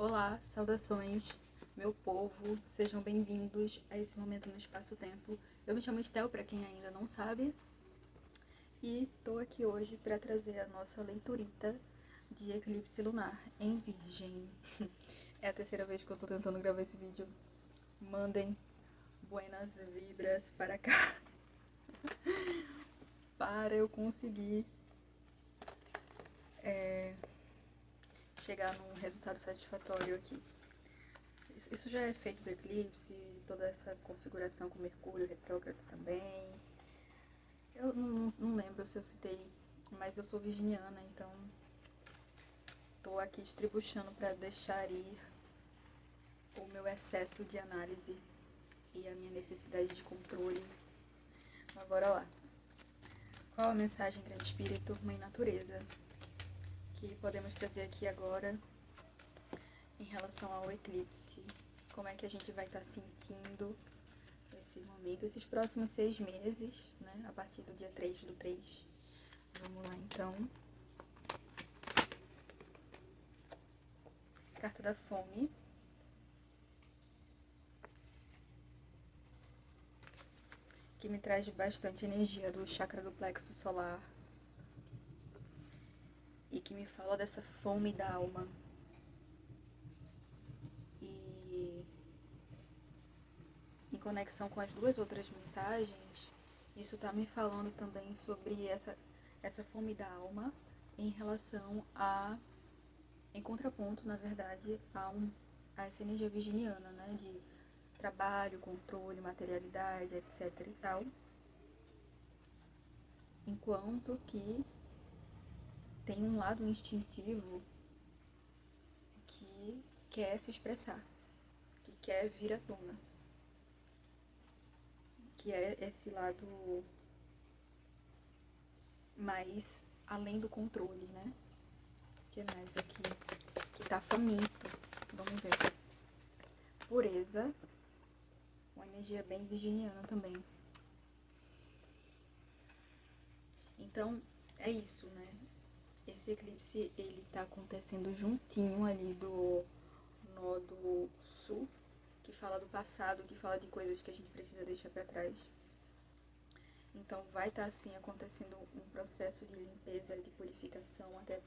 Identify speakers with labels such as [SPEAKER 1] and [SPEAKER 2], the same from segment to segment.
[SPEAKER 1] Olá, saudações, meu povo, sejam bem-vindos a esse momento no espaço-tempo. Eu me chamo Estel, para quem ainda não sabe, e tô aqui hoje para trazer a nossa leiturita de eclipse lunar em Virgem. É a terceira vez que eu tô tentando gravar esse vídeo. Mandem buenas vibras para cá, para eu conseguir chegar num resultado satisfatório aqui. Isso já é feito do eclipse, toda essa configuração com Mercúrio retrógrado também. Eu não lembro se eu citei, mas eu sou virginiana, então tô aqui estribuchando para deixar ir o meu excesso de análise e a minha necessidade de controle. Mas bora lá. Qual a mensagem, Grande Espírito, Mãe Natureza, que podemos trazer aqui agora em relação ao eclipse? Como é que a gente vai estar sentindo esse momento, esses próximos 6 meses, né? A partir do dia 3/3. Vamos lá, então. Carta da Fome. Que me traz bastante energia do chakra do plexo solar. E que me fala dessa fome da alma. E em conexão com as duas outras mensagens, isso tá me falando também sobre essa fome da alma em relação a, em contraponto, na verdade, a essa energia virginiana, né? De trabalho, controle, materialidade, etc e tal. Enquanto que tem um lado instintivo que quer se expressar, que quer vir à tona, que é esse lado mais além do controle, né? O que mais aqui? Que tá faminto. Vamos ver. Pureza. Uma energia bem virginiana também. Então, é isso, né? Esse eclipse, ele tá acontecendo juntinho ali do nodo sul, que fala do passado, que fala de coisas que a gente precisa deixar para trás. Então vai estar assim acontecendo um processo de limpeza, de purificação, até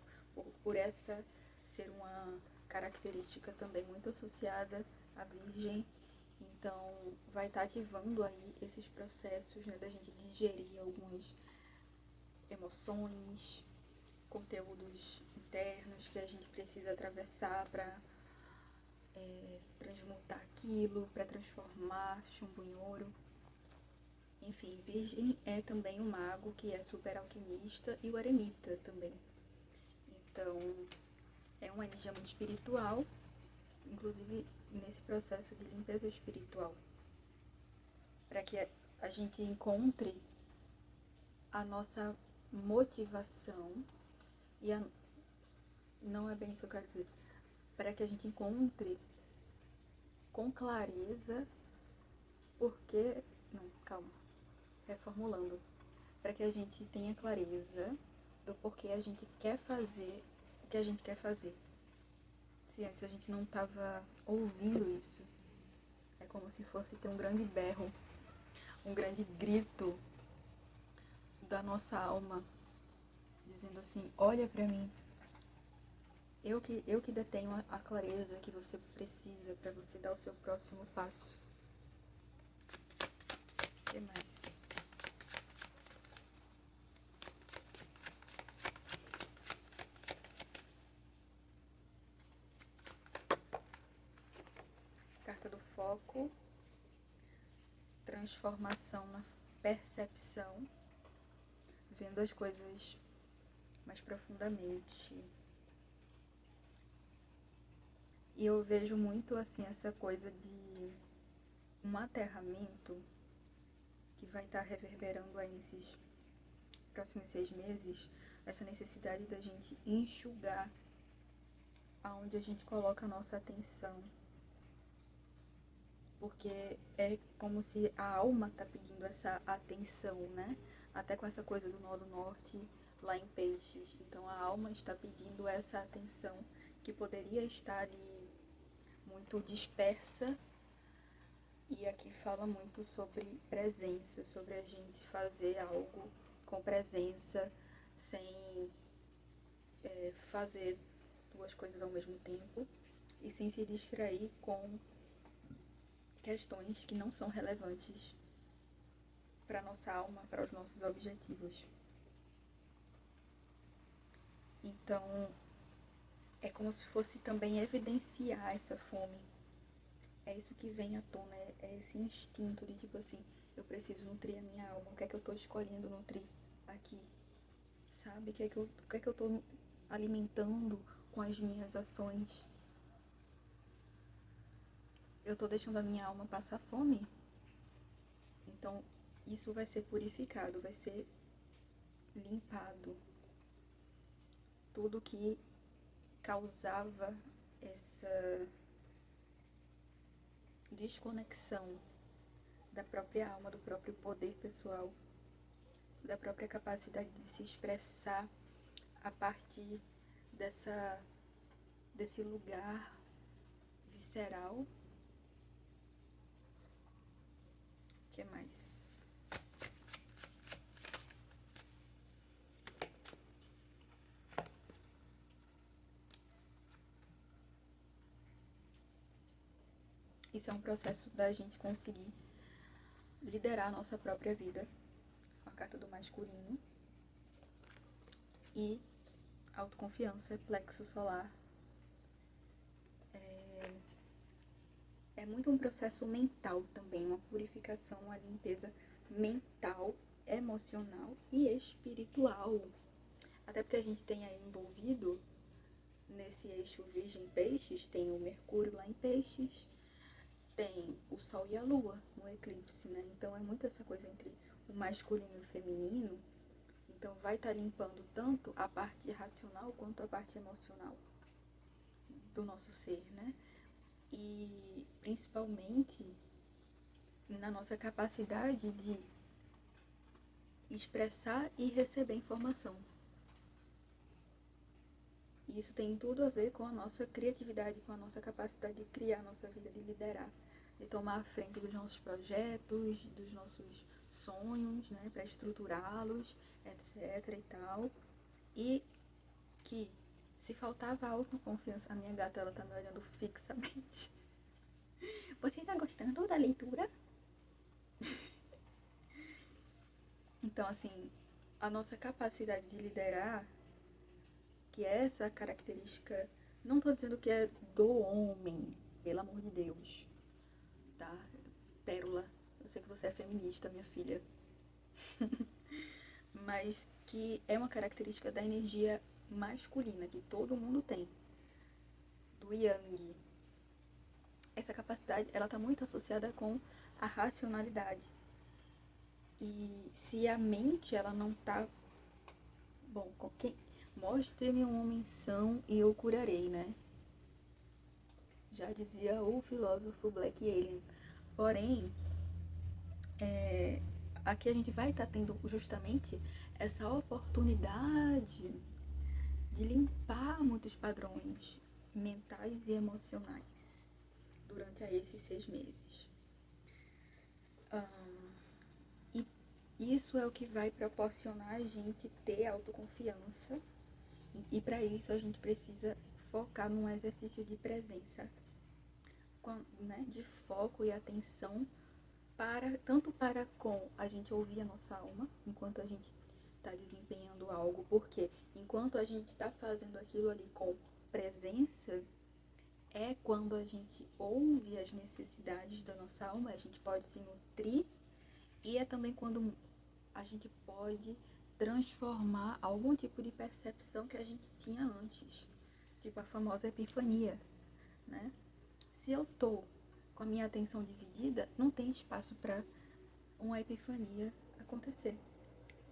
[SPEAKER 1] por essa ser uma característica também muito associada à Virgem. Então vai estar ativando aí esses processos, né, da gente digerir algumas emoções, conteúdos internos que a gente precisa atravessar para transmutar aquilo, para transformar chumbo em ouro. Enfim, Virgem é também o mago, que é super alquimista, e o eremita também. Então, é uma energia muito espiritual, inclusive nesse processo de limpeza espiritual, para que a gente encontre a nossa motivação não é bem isso que eu quero dizer, para que a gente encontre com clareza porque... Não, calma. Reformulando. Para que a gente tenha clareza do porquê a gente quer fazer o que a gente quer fazer. Se antes a gente não estava ouvindo isso, é como se fosse ter um grande berro, um grande grito da nossa alma, dizendo assim: olha para mim, eu que detenho a clareza que você precisa para você dar o seu próximo passo. O que mais? Carta do foco, transformação na percepção, vendo as coisas mais profundamente. E eu vejo muito assim essa coisa de um aterramento que vai estar reverberando aí nesses próximos 6 meses, essa necessidade da gente enxugar aonde a gente coloca a nossa atenção. Porque é como se a alma tá pedindo essa atenção, né? Até com essa coisa do nó do norte lá em Peixes. Então a alma está pedindo essa atenção que poderia estar ali muito dispersa. E aqui fala muito sobre presença, sobre a gente fazer algo com presença, sem fazer duas coisas ao mesmo tempo e sem se distrair com questões que não são relevantes para nossa alma, para os nossos objetivos. Então, é como se fosse também evidenciar essa fome. É isso que vem à tona, é esse instinto de tipo assim, eu preciso nutrir a minha alma, o que é que eu estou escolhendo nutrir aqui, sabe? O que é que eu estou alimentando com as minhas ações? Eu estou deixando a minha alma passar fome? Então, isso vai ser purificado, vai ser limpado. Tudo que causava essa desconexão da própria alma, do próprio poder pessoal, da própria capacidade de se expressar a partir desse lugar visceral. O que mais? Isso é um processo da gente conseguir liderar a nossa própria vida. A carta do masculino. E autoconfiança, plexo solar. É muito um processo mental também, uma purificação, uma limpeza mental, emocional e espiritual. Até porque a gente tem aí envolvido nesse eixo Virgem-Peixes, tem o Mercúrio lá em Peixes, tem o Sol e a Lua no eclipse, né? Então é muito essa coisa entre o masculino e o feminino. Então vai estar limpando tanto a parte racional quanto a parte emocional do nosso ser, né? E principalmente na nossa capacidade de expressar e receber informação. E isso tem tudo a ver com a nossa criatividade, com a nossa capacidade de criar a nossa vida, de liderar, de tomar a frente dos nossos projetos, dos nossos sonhos, né, para estruturá-los, etc e tal. E que se faltava autoconfiança, a minha gata, ela tá me olhando fixamente. Você tá gostando da leitura? Então, assim, a nossa capacidade de liderar, que é essa característica, não tô dizendo que é do homem, pelo amor de Deus, tá? Pérola, eu sei que você é feminista, minha filha. Mas que é uma característica da energia masculina, que todo mundo tem, do Yang. Essa capacidade, ela tá muito associada com a racionalidade. E se a mente, ela não tá... Bom, mostre-me um homem são e eu curarei, né? Já dizia o filósofo Black Alien. Porém, aqui a gente vai estar tendo justamente essa oportunidade de limpar muitos padrões mentais e emocionais durante esses 6 meses. E isso é o que vai proporcionar a gente ter autoconfiança. E para isso a gente precisa focar num exercício de presença, né, de foco e atenção, tanto para com a gente ouvir a nossa alma enquanto a gente está desempenhando algo, porque enquanto a gente está fazendo aquilo ali com presença, é quando a gente ouve as necessidades da nossa alma, a gente pode se nutrir, e é também quando a gente pode transformar algum tipo de percepção que a gente tinha antes, tipo a famosa epifania, né? Se eu tô com a minha atenção dividida, não tem espaço para uma epifania acontecer.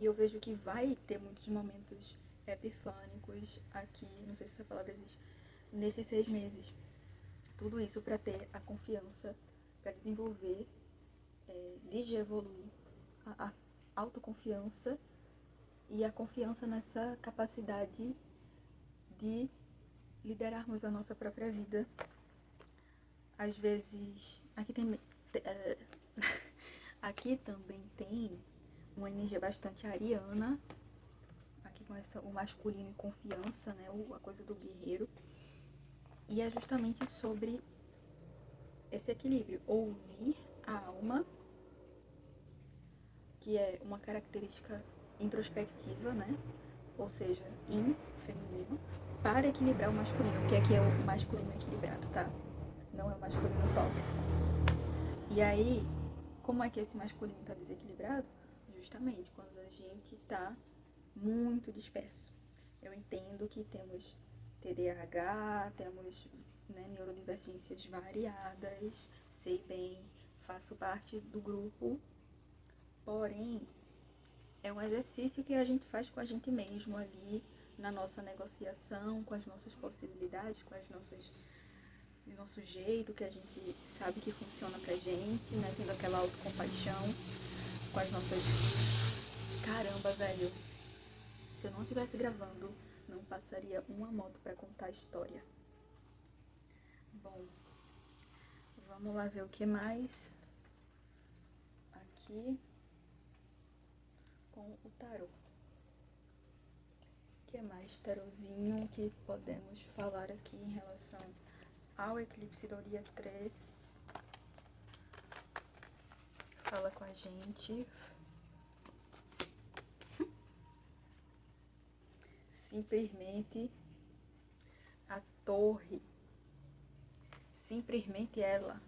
[SPEAKER 1] E eu vejo que vai ter muitos momentos epifânicos aqui, não sei se essa palavra existe, nesses 6 meses. Tudo isso para ter a confiança, para desenvolver, digievoluir a autoconfiança e a confiança nessa capacidade de liderarmos a nossa própria vida às vezes, aqui também tem uma energia bastante ariana, aqui com o masculino e confiança, né, a coisa do guerreiro, e é justamente sobre esse equilíbrio, ouvir a alma, que é uma característica introspectiva, né, ou seja, feminino, para equilibrar o masculino, porque aqui é o masculino equilibrado, tá? Não é o masculino tóxico. E aí, como é que esse masculino está desequilibrado? Justamente quando a gente está muito disperso. Eu entendo que temos TDAH, temos, né, neurodivergências variadas, sei bem, faço parte do grupo, porém, é um exercício que a gente faz com a gente mesmo ali, na nossa negociação, com as nossas possibilidades, com o nosso jeito, que a gente sabe que funciona pra gente, né? Tendo aquela autocompaixão com as nossas... Caramba, velho, se eu não estivesse gravando, não passaria uma moto pra contar a história. Bom, vamos lá ver o que mais aqui com o tarô. O que mais, tarozinho, que podemos falar aqui em relação ao eclipse do dia 3? Fala com a gente. Simplesmente a torre. Simplesmente ela.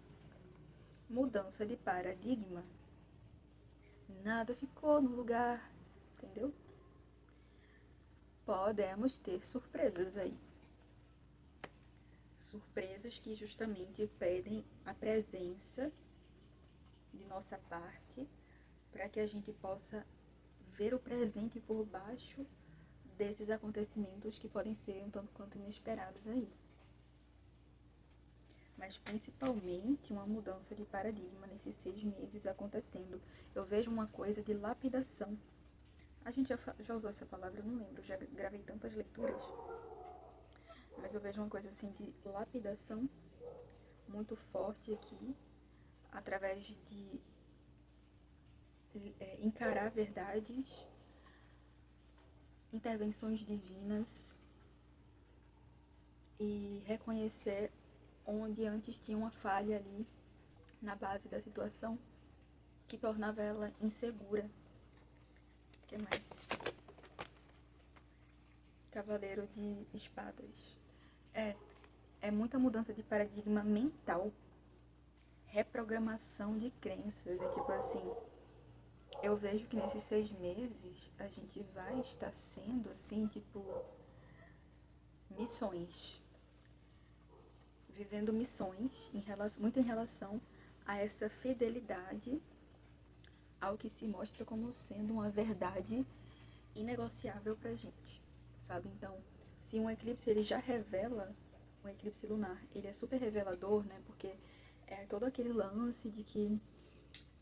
[SPEAKER 1] Mudança de paradigma. Nada ficou no lugar, entendeu? Podemos ter surpresas aí. Surpresas que justamente pedem a presença de nossa parte para que a gente possa ver o presente por baixo desses acontecimentos que podem ser um tanto quanto inesperados aí. Mas principalmente uma mudança de paradigma nesses 6 meses acontecendo. Eu vejo uma coisa de lapidação. A gente já usou essa palavra, eu não lembro, já gravei tantas leituras. Mas eu vejo uma coisa assim de lapidação muito forte aqui, através de encarar verdades, intervenções divinas e reconhecer onde antes tinha uma falha ali na base da situação que tornava ela insegura. O que mais? Cavaleiro de Espadas. É muita mudança de paradigma mental, reprogramação de crenças. É tipo assim, eu vejo que nesses 6 meses a gente vai estar sendo assim, tipo, missões. Vivendo missões, muito em relação a essa fidelidade ao que se mostra como sendo uma verdade inegociável pra gente, sabe? Então, se um eclipse ele já revela, um eclipse lunar, ele é super revelador, né? Porque é todo aquele lance de que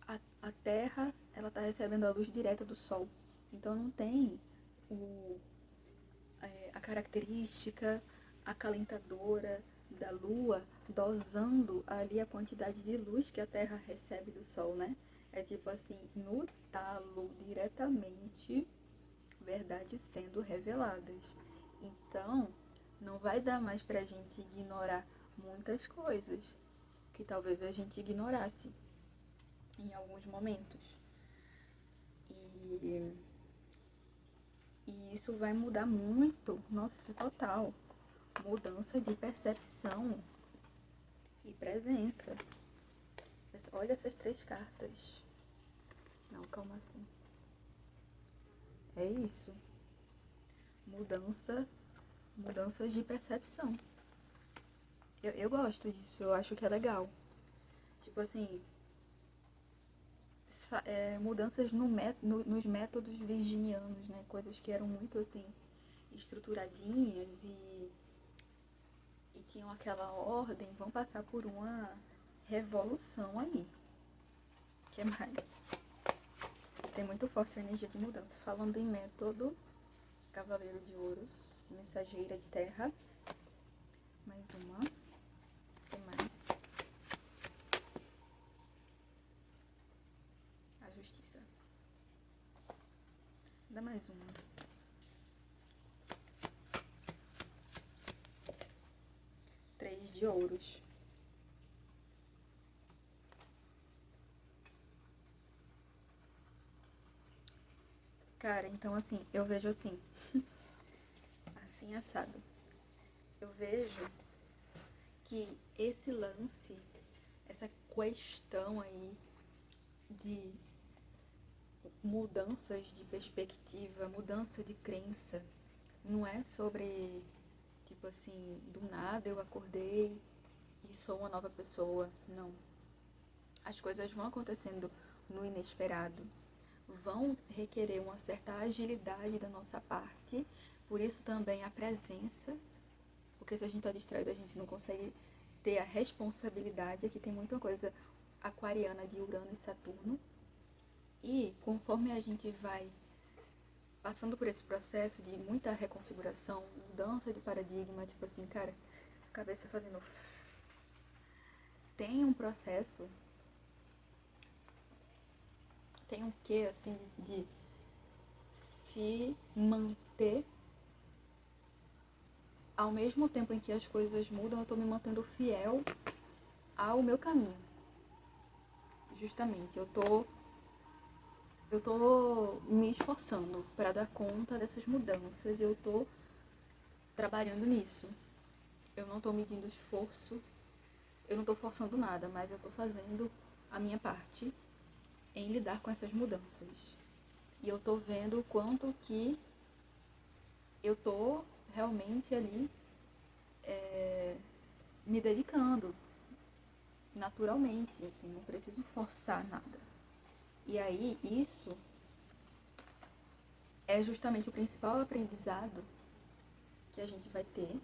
[SPEAKER 1] a Terra, ela tá recebendo a luz direta do Sol. Então não tem a característica acalentadora da Lua dosando ali a quantidade de luz que a Terra recebe do Sol, né? É tipo assim, no talo, diretamente, verdades sendo reveladas. Então, não vai dar mais pra gente ignorar muitas coisas que talvez a gente ignorasse em alguns momentos. E isso vai mudar muito, nossa, total. Mudança de percepção e presença. Olha essas 3 cartas. Não, calma assim. É isso. Mudanças de percepção. Eu gosto disso, eu acho que é legal. Tipo assim, mudanças nos métodos virginianos, né? Coisas que eram muito assim, estruturadinhas e tinham aquela ordem, vão passar por uma revolução aí. O que mais? Tem muito forte a energia de mudança. Falando em método, Cavaleiro de Ouros, Mensageira de Terra. Mais uma. Tem mais. mais uma. Três de ouros. Cara, então assim, eu vejo assim, assim assado. Eu vejo que esse lance, essa questão aí de mudanças de perspectiva, mudança de crença, não é sobre, tipo assim, do nada eu acordei e sou uma nova pessoa. Não. As coisas vão acontecendo no inesperado, vão requerer uma certa agilidade da nossa parte, por isso também a presença, porque se a gente está distraído a gente não consegue ter a responsabilidade. Aqui tem muita coisa aquariana de Urano e Saturno, e conforme a gente vai passando por esse processo de muita reconfiguração, mudança de paradigma, tipo assim, cara, cabeça fazendo... Tem um processo, tem um quê, assim, de se manter ao mesmo tempo em que as coisas mudam, eu tô me mantendo fiel ao meu caminho. Justamente, eu tô me esforçando para dar conta dessas mudanças, eu tô trabalhando nisso. Eu não tô medindo esforço, eu não tô forçando nada, mas eu tô fazendo a minha parte em lidar com essas mudanças. E eu tô vendo o quanto que eu tô realmente ali me dedicando naturalmente, assim, não preciso forçar nada. E aí, isso é justamente o principal aprendizado que a gente vai ter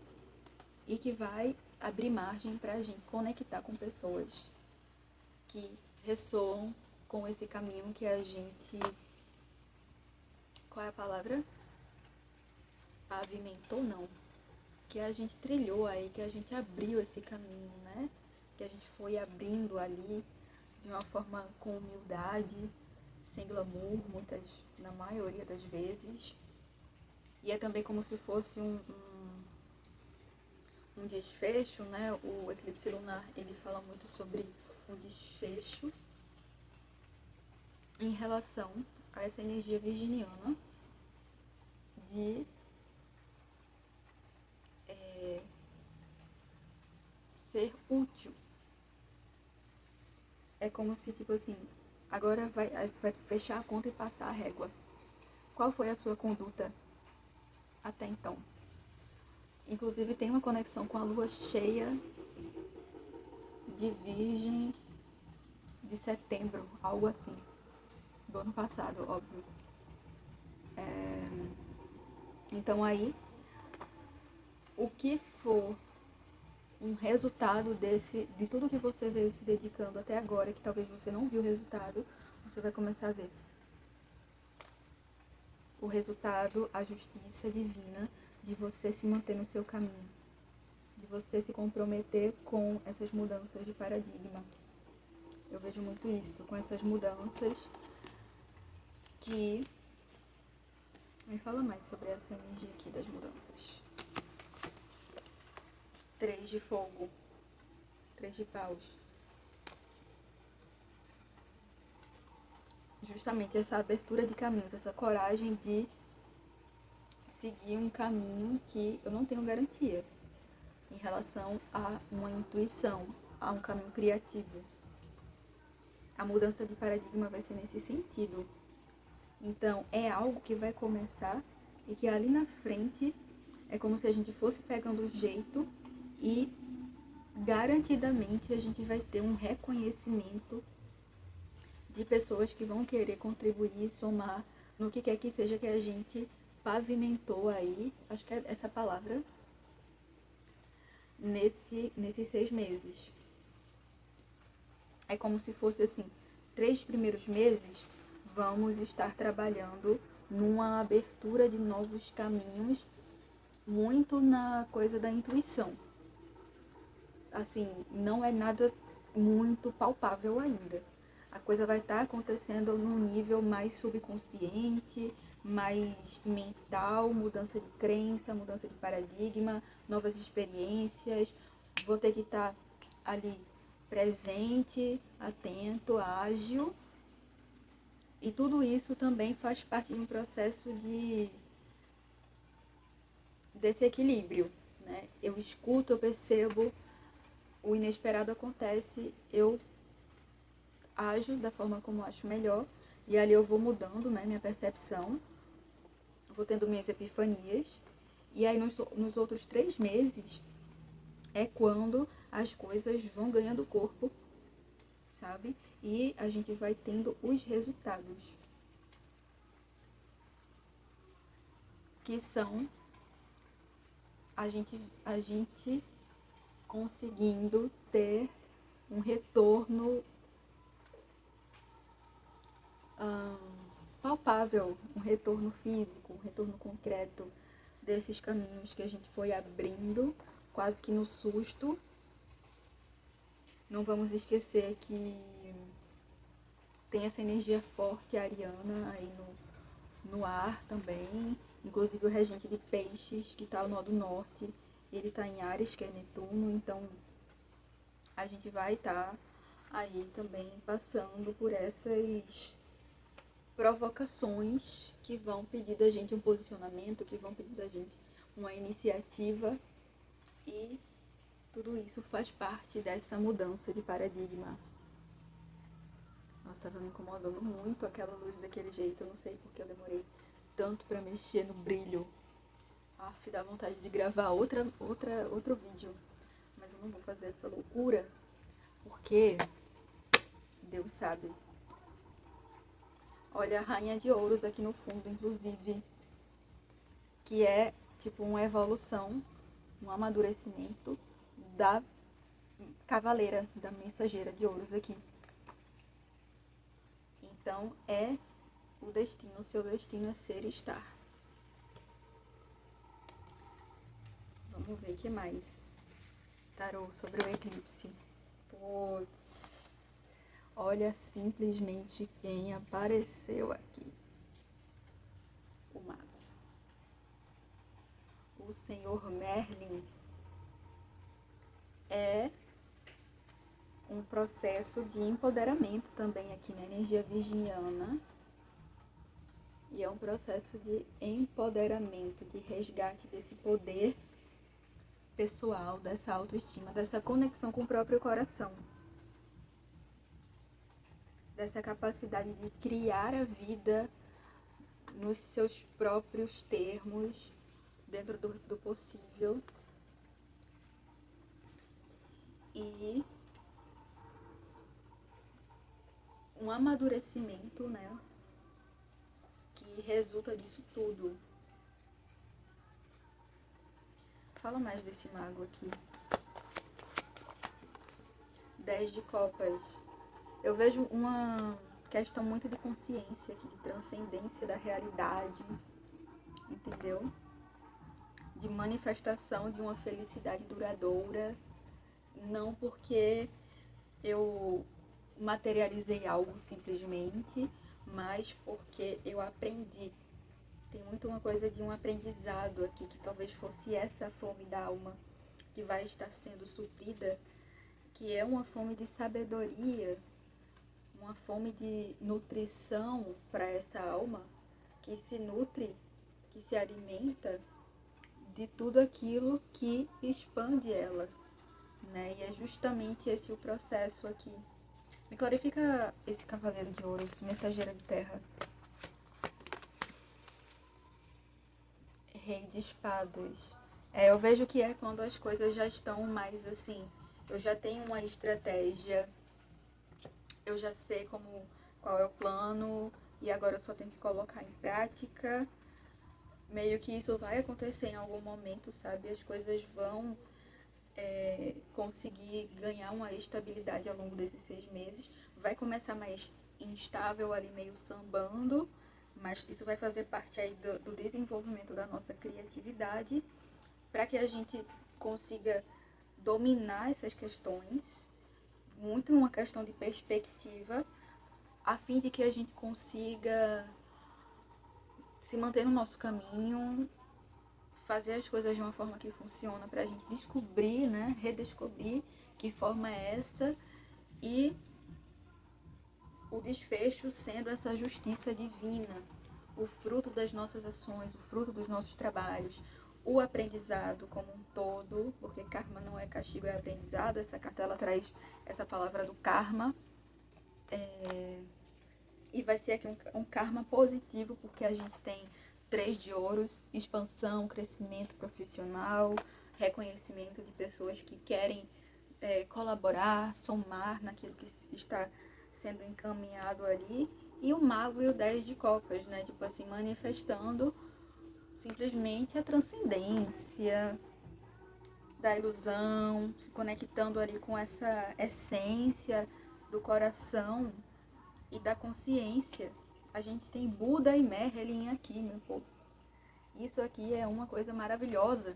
[SPEAKER 1] e que vai abrir margem pra gente conectar com pessoas que ressoam com esse caminho que a gente... Qual é a palavra? Pavimentou, não. Que a gente trilhou aí, que a gente abriu esse caminho, né? Que a gente foi abrindo ali de uma forma com humildade, sem glamour, na maioria das vezes. E é também como se fosse um desfecho, né? O eclipse lunar, ele fala muito sobre um desfecho em relação a essa energia virginiana de ser útil. É como se, tipo assim, agora vai fechar a conta e passar a régua. Qual foi a sua conduta até então? Inclusive tem uma conexão com a lua cheia de Virgem de setembro, algo assim, do ano passado, óbvio. Então aí, o que for um resultado de tudo que você veio se dedicando até agora, que talvez você não viu o resultado, você vai começar a ver o resultado, a justiça divina de você se manter no seu caminho, de você se comprometer com essas mudanças de paradigma. Eu vejo muito isso, com essas mudanças que... Me fala mais sobre essa energia aqui das mudanças. 3 de fogo, 3 de paus. Justamente essa abertura de caminhos, essa coragem de seguir um caminho que eu não tenho garantia em relação a uma intuição, a um caminho criativo. A mudança de paradigma vai ser nesse sentido. Então, é algo que vai começar e que ali na frente é como se a gente fosse pegando o jeito e garantidamente a gente vai ter um reconhecimento de pessoas que vão querer contribuir e somar no que quer que seja que a gente pavimentou aí, acho que é essa palavra, nesses 6 meses. É como se fosse assim, 3 primeiros meses vamos estar trabalhando numa abertura de novos caminhos, muito na coisa da intuição. Assim, não é nada muito palpável ainda. A coisa vai estar acontecendo num nível mais subconsciente, mais mental, mudança de crença, mudança de paradigma, novas experiências. Vou ter que estar ali presente, atento, ágil. E tudo isso também faz parte de um processo desse equilíbrio, né? Eu escuto, eu percebo, o inesperado acontece, eu ajo da forma como acho melhor, e ali eu vou mudando, né, minha percepção, vou tendo minhas epifanias, e aí nos outros 3 meses é quando as coisas vão ganhando corpo, sabe? E a gente vai tendo os resultados, que são a gente conseguindo ter um retorno palpável, um retorno físico, um retorno concreto desses caminhos que a gente foi abrindo, quase que no susto. Não vamos esquecer que tem essa energia forte ariana aí no ar também, inclusive o regente de peixes, que está no nó do norte, ele está em Áries, que é Netuno, então a gente vai estar aí também passando por essas provocações que vão pedir da gente um posicionamento, que vão pedir da gente uma iniciativa, e tudo isso faz parte dessa mudança de paradigma. Nossa, estava me incomodando muito aquela luz daquele jeito, eu não sei porque eu demorei tanto para mexer no brilho. Aff, dá vontade de gravar outro vídeo, mas eu não vou fazer essa loucura, porque Deus sabe. Olha a rainha de ouros aqui no fundo, inclusive, que é tipo uma evolução, um amadurecimento da cavaleira, da mensageira de ouros aqui. Então é o destino, o seu destino é ser e estar. Vamos ver o que mais. Tarô sobre o eclipse. Putz, olha simplesmente quem apareceu aqui. O mago. O senhor Merlin é um processo de empoderamento também aqui na energia virginiana. E é um processo de empoderamento, de resgate desse poder pessoal, dessa autoestima, dessa conexão com o próprio coração. Dessa capacidade de criar a vida nos seus próprios termos, dentro do possível. E um amadurecimento, né, que resulta disso tudo. Fala mais desse mago aqui. 10 de copas. Eu vejo uma questão muito de consciência aqui, de transcendência da realidade, entendeu? De manifestação de uma felicidade duradoura. Não porque eu materializei algo simplesmente, mas porque eu aprendi. Tem muito uma coisa de um aprendizado aqui, que talvez fosse essa fome da alma que vai estar sendo suprida, que é uma fome de sabedoria, uma fome de nutrição para essa alma, que se nutre, que se alimenta de tudo aquilo que expande ela, né? E é justamente esse o processo aqui. Me clarifica esse cavaleiro de ouros, mensageiro de terra. Rei de espadas. Eu vejo que é quando as coisas já estão mais assim. Eu já tenho uma estratégia, eu já sei qual é o plano, e agora eu só tenho que colocar em prática. Meio que isso vai acontecer em algum momento, sabe? As coisas vão conseguir ganhar uma estabilidade ao longo desses 6 meses. Vai começar mais instável ali, meio sambando, mas isso vai fazer parte aí do desenvolvimento da nossa criatividade, para que a gente consiga dominar essas questões, muito uma questão de perspectiva, a fim de que a gente consiga se manter no nosso caminho, fazer as coisas de uma forma que funciona pra gente descobrir, né, redescobrir que forma é essa, e o desfecho sendo essa justiça divina, o fruto das nossas ações, o fruto dos nossos trabalhos, o aprendizado como um todo, porque karma não é castigo, é aprendizado. Essa carta ela traz essa palavra do karma, e vai ser aqui um karma positivo, porque a gente tem 3 de ouros, expansão, crescimento profissional, reconhecimento de pessoas que querem colaborar, somar naquilo que está sendo encaminhado ali, e o mago e o 10 de copas, né? Tipo assim, manifestando simplesmente a transcendência da ilusão, se conectando ali com essa essência do coração e da consciência. A gente tem Buda e Merlin aqui, meu povo. Isso aqui é uma coisa maravilhosa.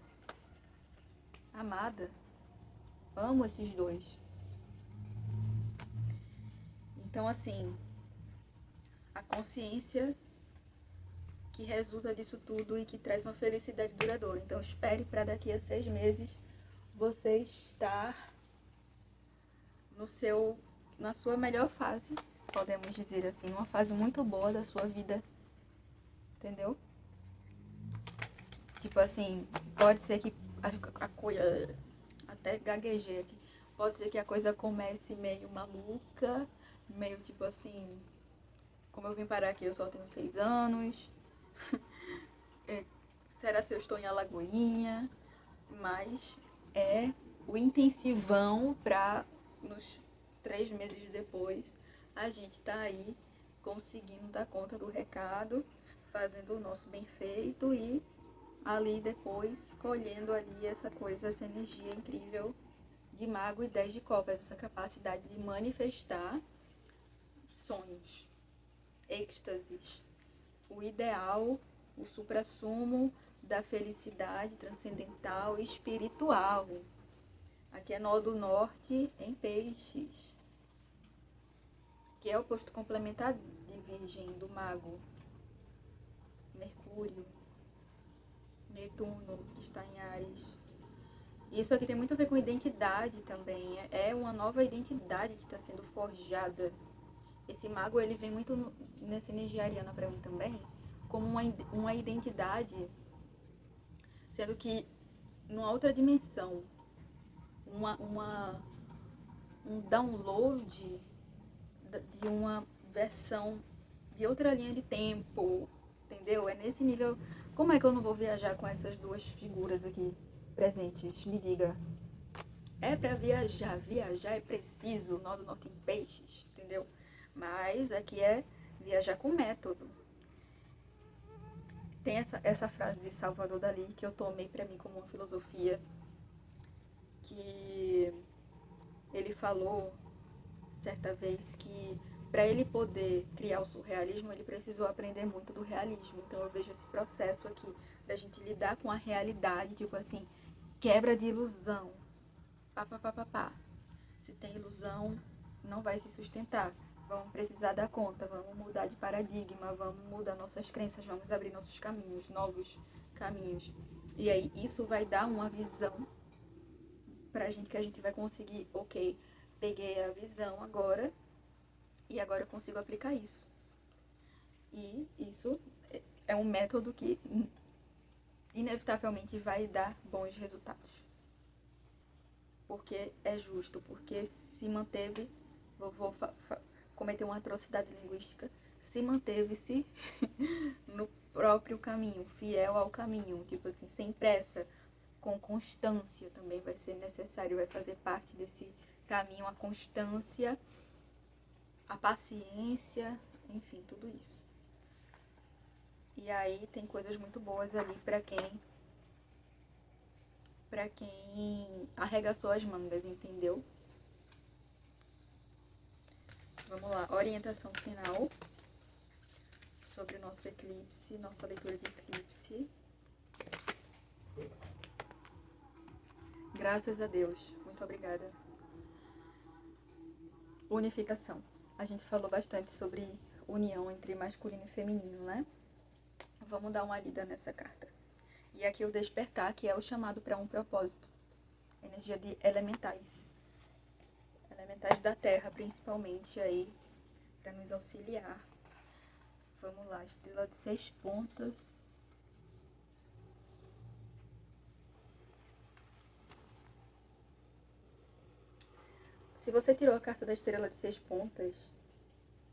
[SPEAKER 1] Amada. Amo esses dois. Então, assim, a consciência que resulta disso tudo e que traz uma felicidade duradoura. Então, espere para daqui a 6 meses você estar na sua melhor fase, podemos dizer assim, uma fase muito boa da sua vida, entendeu? Tipo assim, pode ser que a coisa, até gaguejei aqui, pode ser que a coisa comece meio maluca, meio tipo assim, como eu vim parar aqui, eu só tenho 6 anos, será se eu estou em Alagoinha, mas é o intensivão para nos 3 meses depois a gente tá aí conseguindo dar conta do recado, fazendo o nosso bem feito e ali depois colhendo ali essa coisa, essa energia incrível de mago e 10 de copas, essa capacidade de manifestar sonhos, êxtases, o ideal, o suprassumo da felicidade transcendental e espiritual. Aqui é nó do norte em peixes, que é o posto complementar de virgem do mago. Mercúrio, Netuno, que está em Áries. Isso aqui tem muito a ver com identidade também. É uma nova identidade que está sendo forjada. Esse mago, ele vem muito nessa energia ariana para mim também, como uma identidade, sendo que numa outra dimensão, um download de uma versão de outra linha de tempo, entendeu? É nesse nível. Como é que eu não vou viajar com essas duas figuras aqui presentes? Me diga. É pra viajar, viajar é preciso, nó do norte em peixes, entendeu? Mas aqui é viajar com método. Tem essa frase de Salvador Dalí que eu tomei pra mim como uma filosofia, que ele falou certa vez que para ele poder criar o surrealismo, ele precisou aprender muito do realismo. Então eu vejo esse processo aqui da gente lidar com a realidade, tipo assim, quebra de ilusão. Pá, pá, pá, pá, pá. Se tem ilusão, não vai se sustentar. Vamos precisar dar conta, vamos mudar de paradigma, vamos mudar nossas crenças, vamos abrir nossos caminhos, novos caminhos. E aí isso vai dar uma visão pra gente que a gente vai conseguir, ok, peguei a visão agora e agora eu consigo aplicar isso. E isso é um método que inevitavelmente vai dar bons resultados. Porque é justo, porque se manteve, vou cometer uma atrocidade linguística, se manteve-se no próprio caminho, fiel ao caminho, tipo assim, sem pressa, com constância também vai ser necessário, vai fazer parte desse caminho a constância, a paciência, enfim, tudo isso. E aí tem coisas muito boas ali para quem arregaçou as mangas, entendeu? Vamos lá, orientação final sobre o nosso eclipse, nossa leitura de eclipse. Graças a Deus, muito obrigada. Unificação. A gente falou bastante sobre união entre masculino e feminino, né? Vamos dar uma lida nessa carta. E aqui o despertar, que é o chamado para um propósito. Energia de elementais. Elementais da Terra, principalmente aí, para nos auxiliar. Vamos lá, estrela de 6 pontas. Se você tirou a carta da estrela de 6 pontas,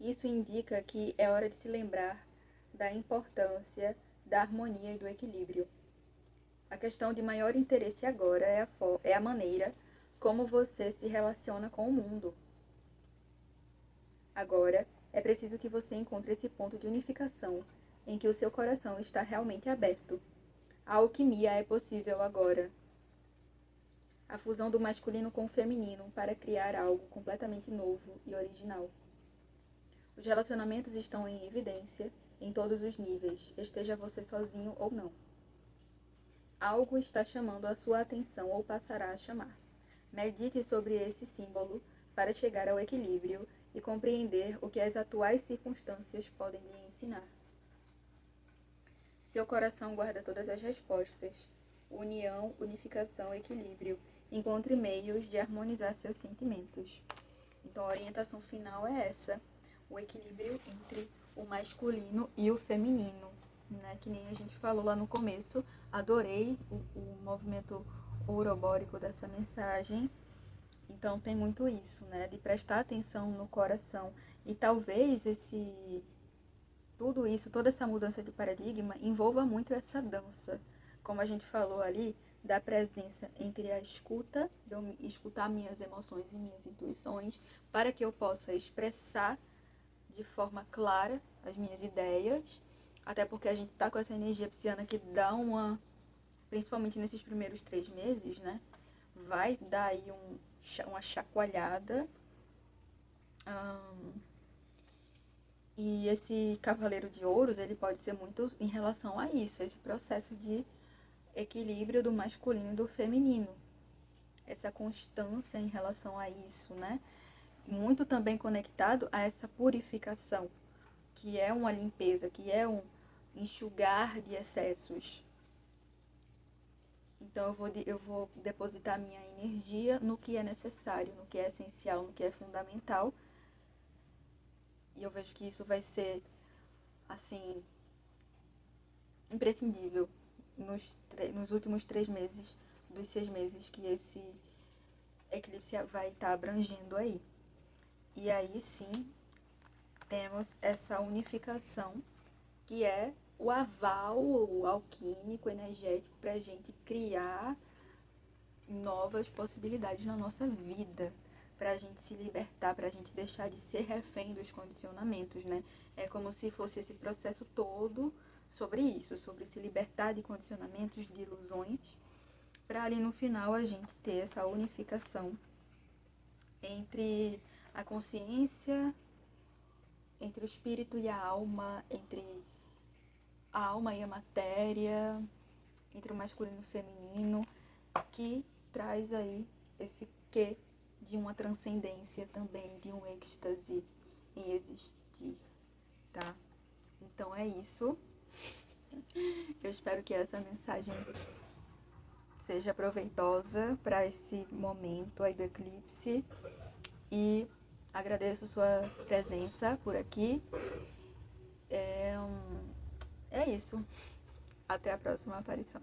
[SPEAKER 1] isso indica que é hora de se lembrar da importância da harmonia e do equilíbrio. A questão de maior interesse agora é a maneira como você se relaciona com o mundo. Agora, é preciso que você encontre esse ponto de unificação em que o seu coração está realmente aberto. A alquimia é possível agora. A fusão do masculino com o feminino para criar algo completamente novo e original. Os relacionamentos estão em evidência em todos os níveis, esteja você sozinho ou não. Algo está chamando a sua atenção ou passará a chamar. Medite sobre esse símbolo para chegar ao equilíbrio e compreender o que as atuais circunstâncias podem lhe ensinar. Seu coração guarda todas as respostas. União, unificação, equilíbrio. Encontre meios de harmonizar seus sentimentos. Então a orientação final é essa. O equilíbrio entre o masculino e o feminino. Né? Que nem a gente falou lá no começo. Adorei o movimento urobórico dessa mensagem. Então tem muito isso, né? De prestar atenção no coração. E talvez tudo isso, toda essa mudança de paradigma envolva muito essa dança. Como a gente falou ali, da presença entre a escuta, de eu escutar minhas emoções e minhas intuições, para que eu possa expressar de forma clara as minhas ideias. Até porque a gente tá com essa energia pisciana que dá principalmente nesses primeiros 3 meses, né? Vai dar aí uma chacoalhada. E esse cavaleiro de ouros, ele pode ser muito em relação a isso, a esse processo de equilíbrio do masculino e do feminino. Essa constância em relação a isso, né? Muito também conectado a essa purificação, que é uma limpeza, que é um enxugar de excessos. Então eu vou depositar minha energia no que é necessário, no que é essencial, no que é fundamental. E eu vejo que isso vai ser, assim, imprescindível nos últimos 3 meses, dos 6 meses que esse eclipse vai estar abrangendo aí. E aí sim, temos essa unificação, que é o aval alquímico, energético, para a gente criar novas possibilidades na nossa vida, para a gente se libertar, para a gente deixar de ser refém dos condicionamentos, né? É como se fosse esse processo todo sobre isso, sobre se libertar de condicionamentos, de ilusões, para ali no final a gente ter essa unificação entre a consciência, entre o espírito e a alma, entre a alma e a matéria, entre o masculino e o feminino, que traz aí esse quê de uma transcendência também, de um êxtase em existir, tá? Então é isso. Eu espero que essa mensagem seja proveitosa para esse momento aí do eclipse e agradeço sua presença por aqui. É isso. Até a próxima aparição.